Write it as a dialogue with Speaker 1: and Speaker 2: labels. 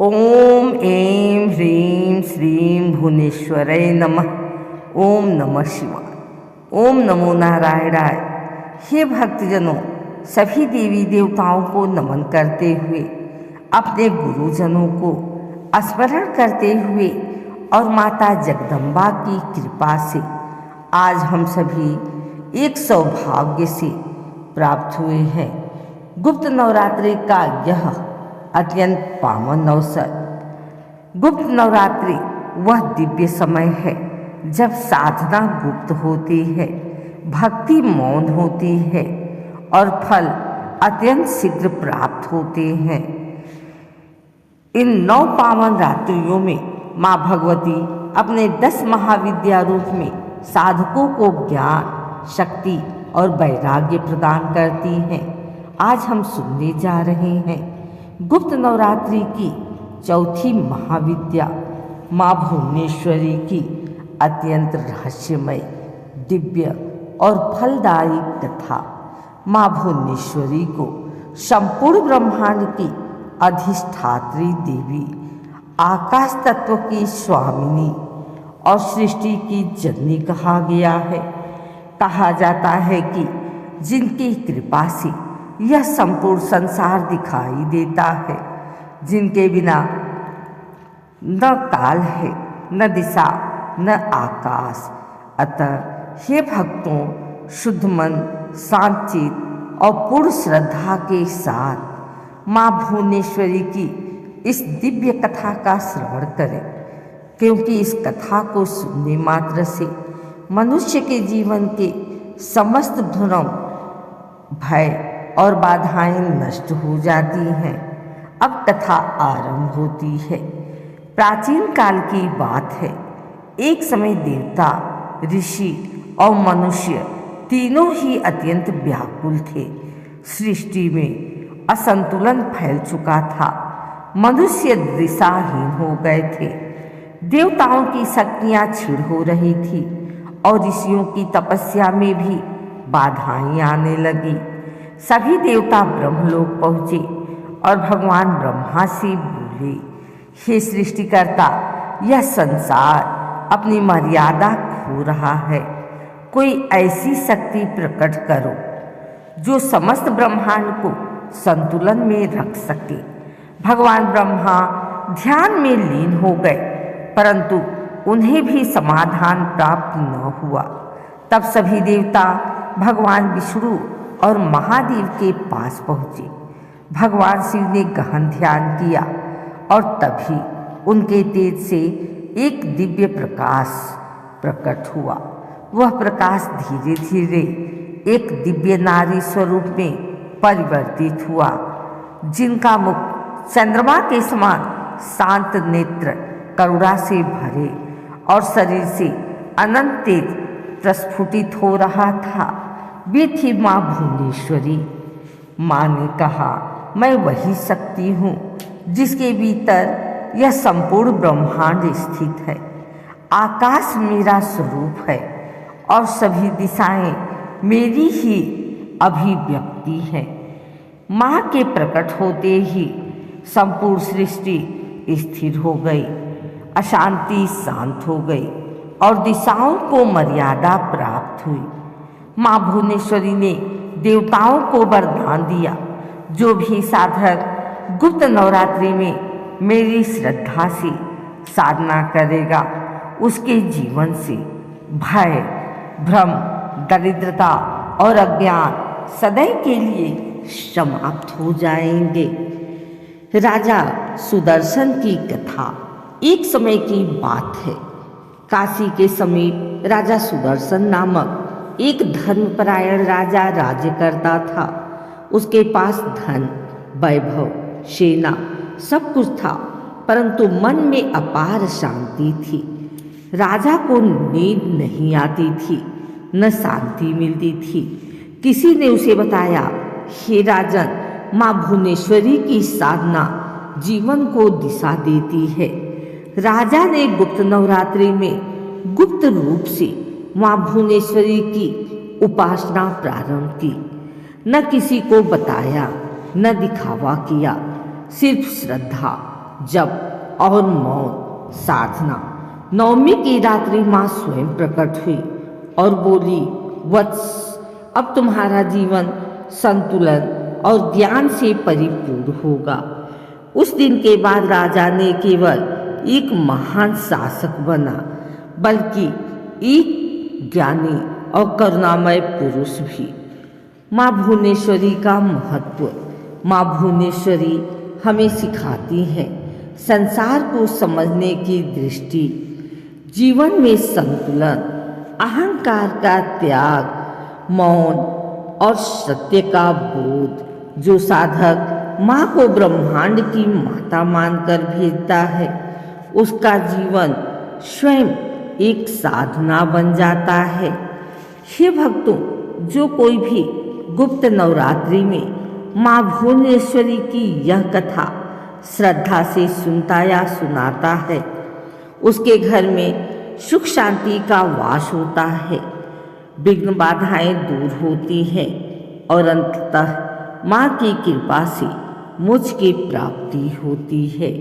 Speaker 1: ओम ऐं ह्रीं श्रीं भुवनेश्वरै नमः। ओम नमः शिवाय। ओम नमो नारायणाय। हे भक्तजनों, सभी देवी देवताओं को नमन करते हुए, अपने गुरुजनों को स्मरण करते हुए और माता जगदम्बा की कृपा से आज हम सभी एक सौभाग्य से प्राप्त हुए हैं। गुप्त नवरात्रि का यह अत्यंत पावन अवसर। गुप्त नवरात्रि वह दिव्य समय है जब साधना गुप्त होती है, भक्ति मौन होती है और फल अत्यंत शीघ्र प्राप्त होते हैं। इन 9 पावन रात्रियों में माँ भगवती अपने 10 महाविद्या रूप में साधकों को ज्ञान, शक्ति और वैराग्य प्रदान करती हैं। आज हम सुनने जा रहे हैं गुप्त नवरात्रि की चौथी महाविद्या माँ भुवनेश्वरी की अत्यंत रहस्यमय, दिव्य और फलदायी कथा। माँ भुवनेश्वरी को संपूर्ण ब्रह्मांड की अधिष्ठात्री देवी, आकाश तत्व की स्वामिनी और सृष्टि की जननी कहा गया है। कहा जाता है कि जिनकी कृपा से यह संपूर्ण संसार दिखाई देता है, जिनके बिना न काल है, न दिशा, न आकाश। अतः हे भक्तों, शुद्ध मन, शांत चित्त और पूर्ण श्रद्धा के साथ माँ भुवनेश्वरी की इस दिव्य कथा का श्रवण करें, क्योंकि इस कथा को सुनने मात्र से मनुष्य के जीवन के समस्त भ्रम, भय और बाधाएं नष्ट हो जाती हैं। अब कथा आरंभ होती है। प्राचीन काल की बात है। एक समय देवता, ऋषि और मनुष्य तीनों ही अत्यंत व्याकुल थे। सृष्टि में असंतुलन फैल चुका था। मनुष्य दिशाहीन हो गए थे। देवताओं की शक्तियां क्षीण हो रही थी और ऋषियों की तपस्या में भी बाधाएं आने लगी। सभी देवता ब्रह्मलोक पहुँचे और भगवान ब्रह्मा से बोले, हे सृष्टिकर्ता, यह संसार अपनी मर्यादा खो रहा है। कोई ऐसी शक्ति प्रकट करो जो समस्त ब्रह्मांड को संतुलन में रख सके। भगवान ब्रह्मा ध्यान में लीन हो गए, परंतु उन्हें भी समाधान प्राप्त न हुआ। तब सभी देवता भगवान विष्णु और महादेव के पास पहुँचे। भगवान शिव ने गहन ध्यान किया और तभी उनके तेज से एक दिव्य प्रकाश प्रकट हुआ। वह प्रकाश धीरे धीरे एक दिव्य नारी स्वरूप में परिवर्तित हुआ, जिनका मुख चंद्रमा के समान शांत नेत्र करुणा से भरे और शरीर से अनंत तेज प्रस्फुटित हो रहा था। वे थी माँ भुवनेश्वरी। माँ ने कहा, मैं वही शक्ति हूँ जिसके भीतर यह संपूर्ण ब्रह्मांड स्थित है। आकाश मेरा स्वरूप है और सभी दिशाएं मेरी ही अभिव्यक्ति हैं। माँ के प्रकट होते ही संपूर्ण सृष्टि स्थिर हो गई, अशांति शांत हो गई और दिशाओं को मर्यादा प्राप्त हुई। माँ भुवनेश्वरी ने देवताओं को वरदान दिया, जो भी साधक गुप्त नवरात्रि में मेरी श्रद्धा से साधना करेगा, उसके जीवन से भय, भ्रम, दरिद्रता और अज्ञान सदैव के लिए समाप्त हो जाएंगे। राजा सुदर्शन की कथा। एक समय की बात है। काशी के समीप राजा सुदर्शन नामक एक धर्मपरायण राजा राज्य करता था। उसके पास धन, वैभव, सेना सब कुछ था, परंतु मन में अपार शांति थी। राजा को नींद नहीं आती थी, न शांति मिलती थी। किसी ने उसे बताया, हे राजन, माँ भुवनेश्वरी की साधना जीवन को दिशा देती है। राजा ने गुप्त नवरात्रि में गुप्त रूप से माँ भुवनेश्वरी की उपासना प्रारंभ की। न किसी को बताया, न दिखावा किया, सिर्फ श्रद्धा जप और मौन साधना। नवमी की रात्रि माँ स्वयं प्रकट हुई और बोली, वत्स, अब तुम्हारा जीवन संतुलन और ज्ञान से परिपूर्ण होगा। उस दिन के बाद राजा ने केवल एक महान शासक बना, बल्कि एक ज्ञानी और करुणामय पुरुष भी। माँ भुवनेश्वरी का महत्व। माँ भुवनेश्वरी हमें सिखाती हैं संसार को समझने की दृष्टि, जीवन में संतुलन, अहंकार का त्याग, मौन और सत्य का बोध। जो साधक माँ को ब्रह्मांड की माता मानकर भेजता है, उसका जीवन स्वयं एक साधना बन जाता है। हे भक्तों, जो कोई भी गुप्त नवरात्रि में माँ भुवनेश्वरी की यह कथा श्रद्धा से सुनता या सुनाता है, उसके घर में सुख शांति का वास होता है, विघ्न बाधाएं दूर होती हैं और अंततः माँ की कृपा से मुझ की प्राप्ति होती है।